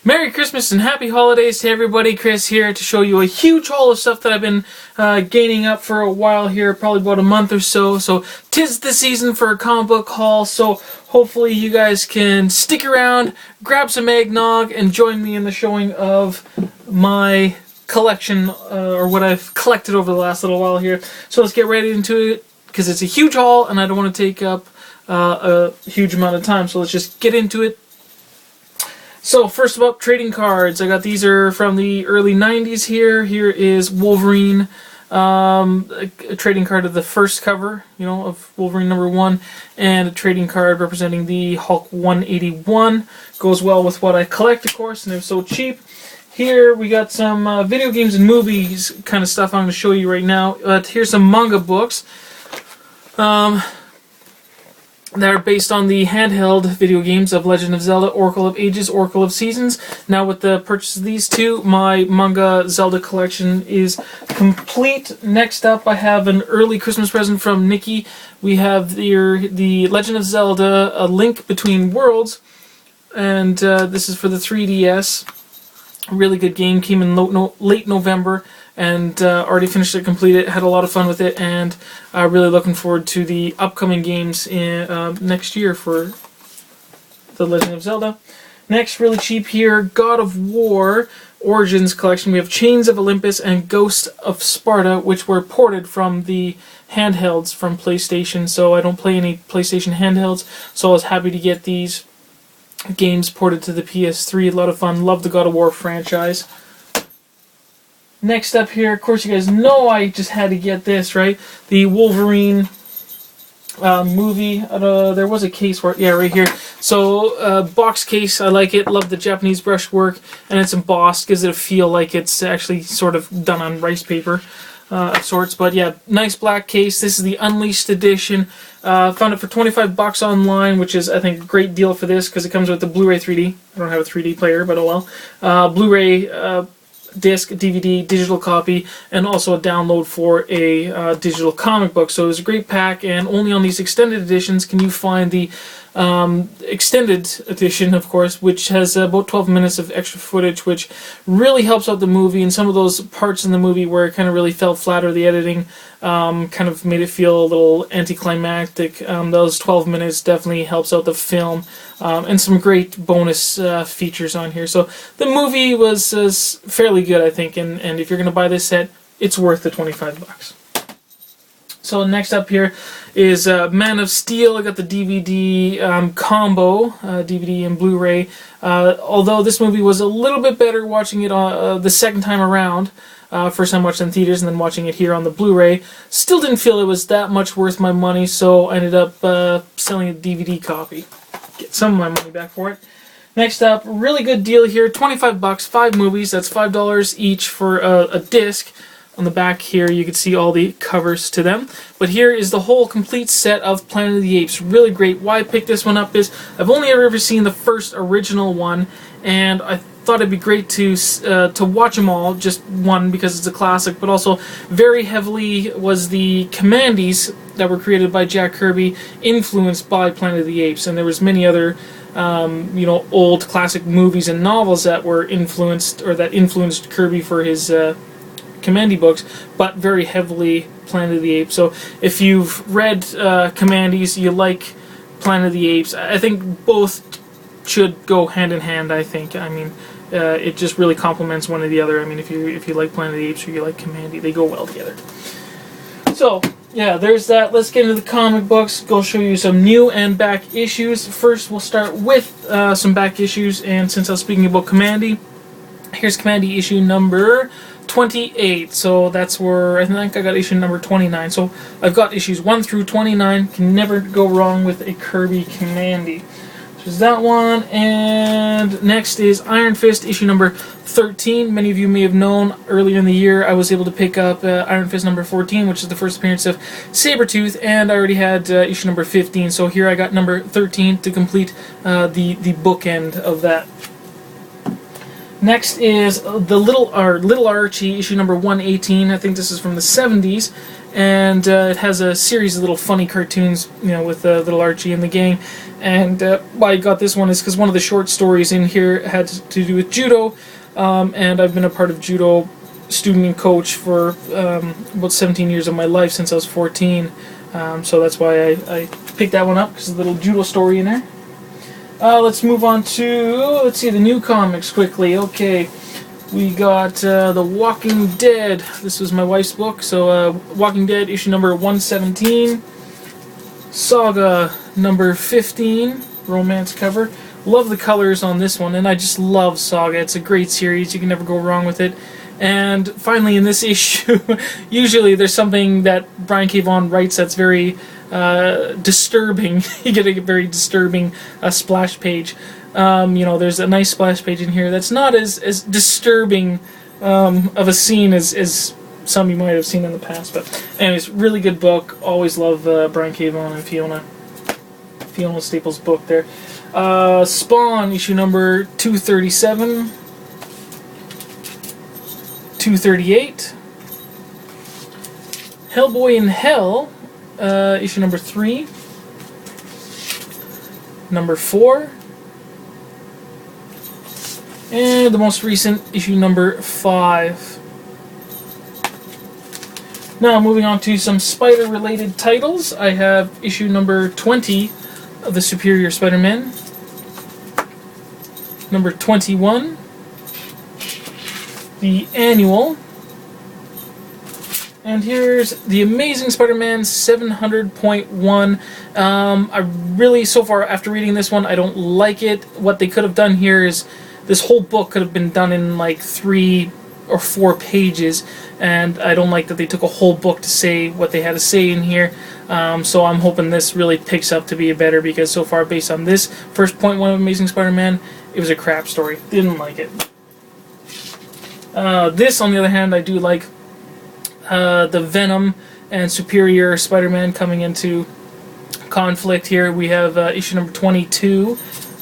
Merry Christmas and Happy Holidays to everybody. Chris here to show you a huge haul of stuff that I've been gaining up for a while here, probably about a month or so. So, 'tis the season for a comic book haul, so hopefully you guys can stick around, grab some eggnog, and join me in the showing of my collection, or what I've collected over the last little while here. So let's get right into it, because it's a huge haul, and I don't want to take up a huge amount of time, so let's just get into it. So first up, trading cards. I got these are from the early 90s here. Here is Wolverine, a trading card of the first cover, of Wolverine #1, and a trading card representing the Hulk 181. Goes well with what I collect, of course, and they're so cheap. Here we got some video games and movies kind of stuff I'm going to show you right now. Here's some manga books. That are based on the handheld video games of Legend of Zelda, Oracle of Ages, Oracle of Seasons. Now with the purchase of these two, my manga Zelda collection is complete. Next up, I have an early Christmas present from Nikki. We have the Legend of Zelda, A Link Between Worlds, and this is for the 3DS. Really good game, came in late November, and already finished it, completed it, had a lot of fun with it, and really looking forward to the upcoming games in next year for the Legend of Zelda. Next, really cheap here, God of War Origins collection. We have Chains of Olympus and Ghost of Sparta, which were ported from the handhelds from PlayStation, so I don't play any PlayStation handhelds, so I was happy to get these games ported to the PS3. A lot of fun. Love the God of War franchise. Next up here, of course, you guys know I just had to get this, right? The Wolverine movie. There was a case for it. Yeah, right here. So, box case. I like it. Love the Japanese brushwork. And it's embossed. Gives it a feel like it's actually sort of done on rice paper of sorts. But yeah, nice black case. This is the Unleashed edition. Found it for $25 online, which is, I think, a great deal for this because it comes with the Blu-ray 3D. I don't have a 3D player, but oh well. Blu-ray disc, DVD, digital copy, and also a download for a digital comic book. So it's a great pack, and only on these extended editions can you find the extended edition, of course, which has about 12 minutes of extra footage, which really helps out the movie. And some of those parts in the movie where it kind of really fell flat, or the editing kind of made it feel a little anticlimactic, those 12 minutes definitely helps out the film, and some great bonus features on here. So the movie was fairly good, I think, and if you're going to buy this set, it's worth the $25. So next up here is Man of Steel. I got the DVD combo, DVD and Blu-ray. Although this movie was a little bit better watching it the second time around. First time watching it in theaters and then watching it here on the Blu-ray. Still didn't feel it was that much worth my money, so I ended up selling a DVD copy. Get some of my money back for it. Next up, really good deal here. $25, 5 movies. That's $5 each for a disc. On the back here, you can see all the covers to them. But here is the whole complete set of Planet of the Apes. Really great. Why I picked this one up is I've only ever seen the first original one, and I thought it'd be great to watch them all. Just one, because it's a classic, but also very heavily was the Commandees that were created by Jack Kirby influenced by Planet of the Apes, and there was many other old classic movies and novels that were influenced, or that influenced Kirby for his Commandee books, but very heavily Planet of the Apes. So if you've read Commandees, you like Planet of the Apes, I think both should go hand in hand, I think. I mean, it just really complements one or the other. I mean, if you like Planet of the Apes or you like Commandee, they go well together. So, yeah, there's that. Let's get into the comic books. Go show you some new and back issues. First, we'll start with some back issues, and since I was speaking about Commandee, here's Commandee issue number 28, so that's where I think I got issue number 29. So I've got issues 1 through 29. Can never go wrong with a Kirby Commandee. So there's that one, and next is Iron Fist issue number 13. Many of you may have known earlier in the year I was able to pick up Iron Fist number 14, which is the first appearance of Sabretooth, and I already had issue number 15. So here I got number 13 to complete the bookend of that. Next is the Little Archie issue number 118. I think this is from the 70s, and it has a series of little funny cartoons, with little Archie and the gang. And why I got this one is because one of the short stories in here had to do with judo, and I've been a part of judo student and coach for about 17 years of my life, since I was 14. So that's why I picked that one up, because there's a little judo story in there. Let's move on to, the new comics quickly. Okay, we got The Walking Dead. This was my wife's book. So Walking Dead issue number 117. Saga number 15, romance cover. Love the colors on this one, and I just love Saga. It's a great series. You can never go wrong with it. And finally, in this issue, usually there's something that Brian K. Vaughan writes that's very disturbing. You get a very disturbing splash page. There's a nice splash page in here that's not as disturbing of a scene as some you might have seen in the past. But anyways, really good book. Always love Brian K. Vaughan and Fiona Staples' book there. Spawn, issue number 237. 238. Hellboy in Hell, issue number 3. Number 4. And the most recent, issue number 5. Now, moving on to some Spider-related titles. I have issue number 20 of the Superior Spider-Man. Number 21. The Annual. And here's The Amazing Spider-Man 700.1. I really, so far, after reading this one, I don't like it. What they could have done here is, this whole book could have been done in like 3 or 4 pages, and I don't like that they took a whole book to say what they had to say in here. So I'm hoping this really picks up to be better, because so far, based on this first point one of Amazing Spider-Man, it was a crap story. Didn't like it. This, on the other hand, I do like. The Venom and Superior Spider-Man coming into conflict here. We have issue number 22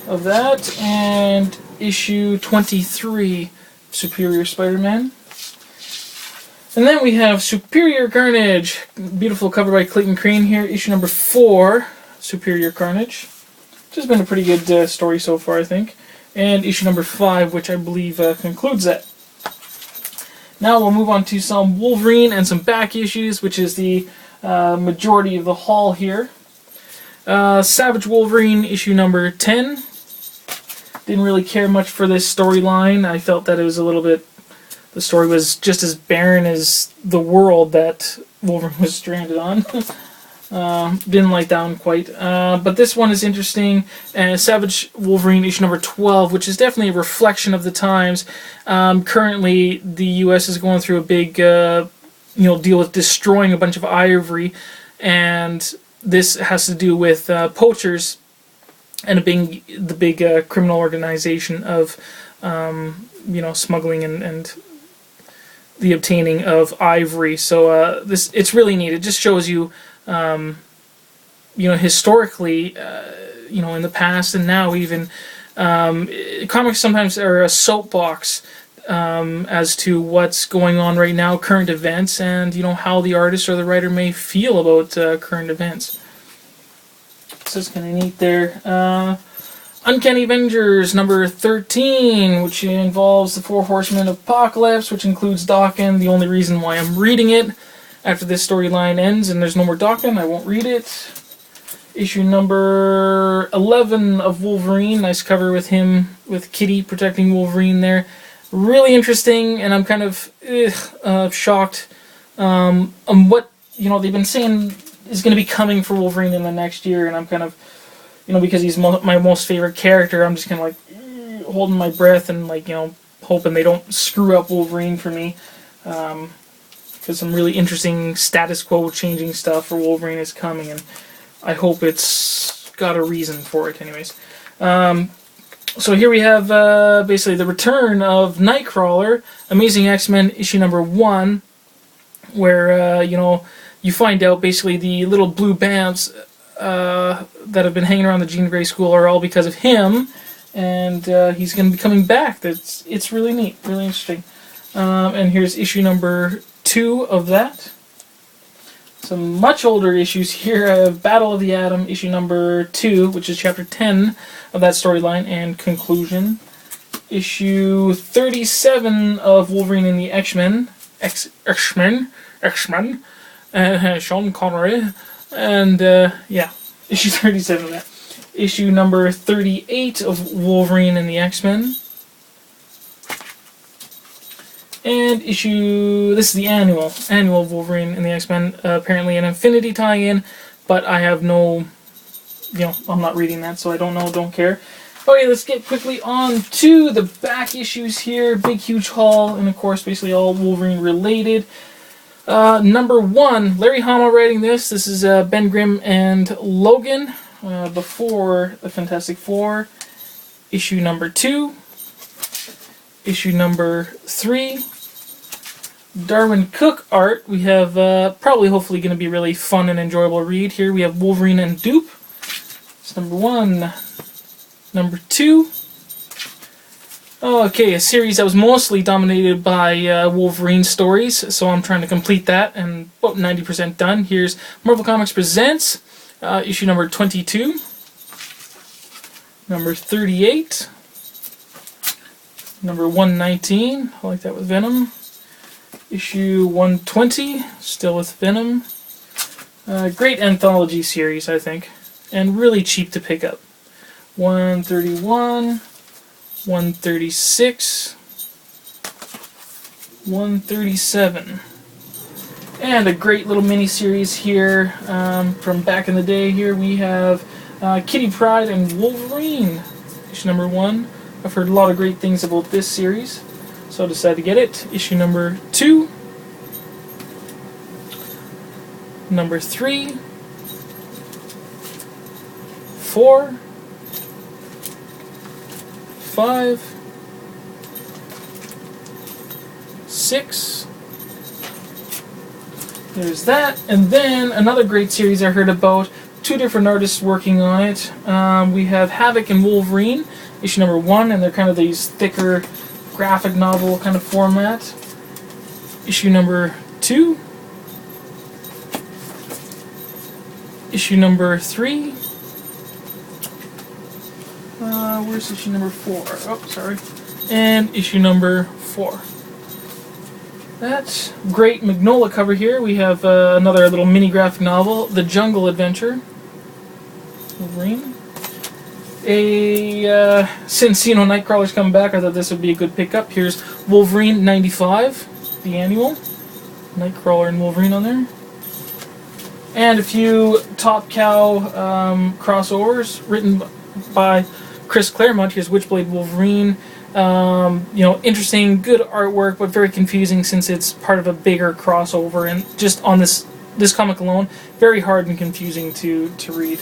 of that, and issue 23, Superior Spider-Man. And then we have Superior Carnage. Beautiful cover by Clayton Crane here. Issue number 4, Superior Carnage. Which has been a pretty good story so far, I think. And issue number 5, which I believe concludes that. Now we'll move on to some Wolverine and some back issues, which is the majority of the haul here. Savage Wolverine, issue number 10. Didn't really care much for this storyline. I felt that it was a little bit... The story was just as barren as the world that Wolverine was stranded on. Didn't like that one quite. But this one is interesting. Savage Wolverine issue number 12, which is definitely a reflection of the times. Currently, the U.S. is going through a big deal with destroying a bunch of ivory. And this has to do with poachers and the big criminal organization of smuggling and the obtaining of ivory. So it's really neat. It just shows you historically, in the past and now even, comics sometimes are a soapbox as to what's going on right now, current events, and how the artist or the writer may feel about current events. So it's kind of neat there. Uncanny Avengers number 13, which involves the 4 Horsemen of Apocalypse, which includes Daken. The only reason why I'm reading it, after this storyline ends and there's no more Daken, I won't read it. Issue number 11 of Wolverine. Nice cover with him, with Kitty protecting Wolverine there. Really interesting, and I'm kind of shocked on what they've been saying is going to be coming for Wolverine in the next year, and I'm kind of, because he's my most favorite character, I'm just kind of like holding my breath and hoping they don't screw up Wolverine for me. Because some really interesting status quo changing stuff for Wolverine is coming, and I hope it's got a reason for it anyways. So here we have basically the return of Nightcrawler, Amazing X-Men issue number 1, where you find out basically the little blue bamps that have been hanging around the Jean Grey School are all because of him, and he's going to be coming back. It's really neat, really interesting. And here's issue number 2 of that. some much older issues here. I have Battle of the Atom, issue number 2, which is chapter 10 of that storyline and conclusion. Issue 37 of Wolverine and the X-Men, Sean Connery, and yeah, issue 37 of that. Issue number 38 of Wolverine and the X-Men. And this is the annual Wolverine and the X-Men, apparently an Infinity tie-in, but I have no, I'm not reading that, so I don't know, don't care. Okay, let's get quickly on to the back issues here. Big, huge haul, and of course, basically all Wolverine related. Number 1, Larry Hama writing this. This is Ben Grimm and Logan, before the Fantastic Four. Issue number 2. Issue number 3. Darwin Cook art. We have probably hopefully going to be a really fun and enjoyable read here. We have Wolverine and Dupe. It's number 1. Number 2. Okay, a series that was mostly dominated by Wolverine stories, so I'm trying to complete that, and about 90% done. Here's Marvel Comics Presents, issue number 22. Number 38. Number 119, I like that with Venom. Issue 120, still with Venom. Great anthology series, I think, and really cheap to pick up. 131, 136, 137. And a great little mini-series here from back in the day. Here we have Kitty Pryde and Wolverine, issue number 1. I've heard a lot of great things about this series, so I decided to get it. Issue number 2, number 3, 4, 5, 6. There's that, and then another great series I heard about. 2 different artists working on it. We have Havoc and Wolverine, issue number 1, and they're kind of these thicker graphic novel kind of format. Issue number 2. Issue number 3. Where's issue number 4? Oh, sorry. And issue number 4. That's great Magnola cover here. We have another little mini graphic novel, The Jungle Adventure. Wolverine. Since Nightcrawler's coming back, I thought this would be a good pickup. Here's Wolverine 95, the annual. Nightcrawler and Wolverine on there. And a few Top Cow crossovers written by Chris Claremont. Here's Witchblade Wolverine. Interesting, good artwork, but very confusing since it's part of a bigger crossover. And just on this comic alone, very hard and confusing to read.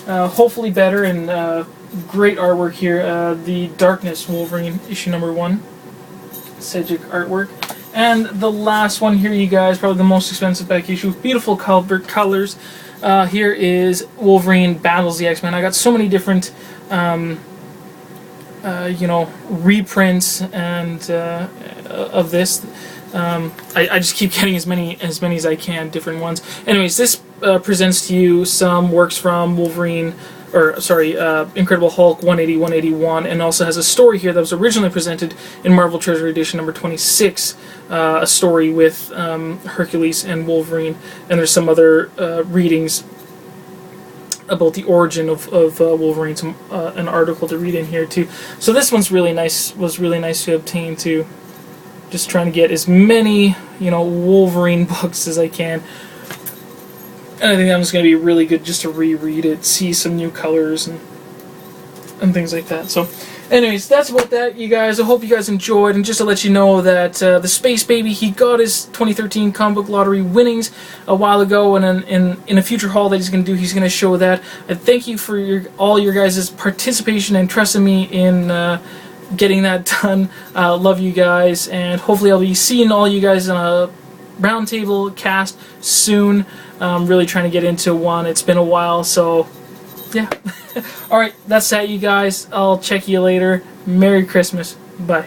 Hopefully better, and great artwork here. The Darkness Wolverine, issue number 1. Cedric artwork. And the last one here, you guys, probably the most expensive back issue. Beautiful colors. Here is Wolverine Battles the X-Men. I got so many different, reprints and of this. I just keep getting as many as I can, different ones. Anyways, this presents to you some works from Incredible Hulk 180, 181, and also has a story here that was originally presented in Marvel Treasure Edition number 26, a story with Hercules and Wolverine, and there's some other readings about the origin of Wolverine, an article to read in here too. So this one's really nice, was really nice to obtain too. Just trying to get as many, Wolverine books as I can. And I think that one's going to be really good just to reread it, see some new colors and things like that. So, anyways, that's about that, you guys. I hope you guys enjoyed. And just to let you know that the Space Baby, he got his 2013 comic book lottery winnings a while ago, and in a future haul that he's going to do, he's going to show that. And thank you for all your guys' participation and trusting me in getting that done. Love you guys, and hopefully I'll be seeing all you guys on a roundtable cast soon. I'm really trying to get into one. It's been a while, so yeah. Alright, that's that, you guys. I'll check you later. Merry Christmas. Bye.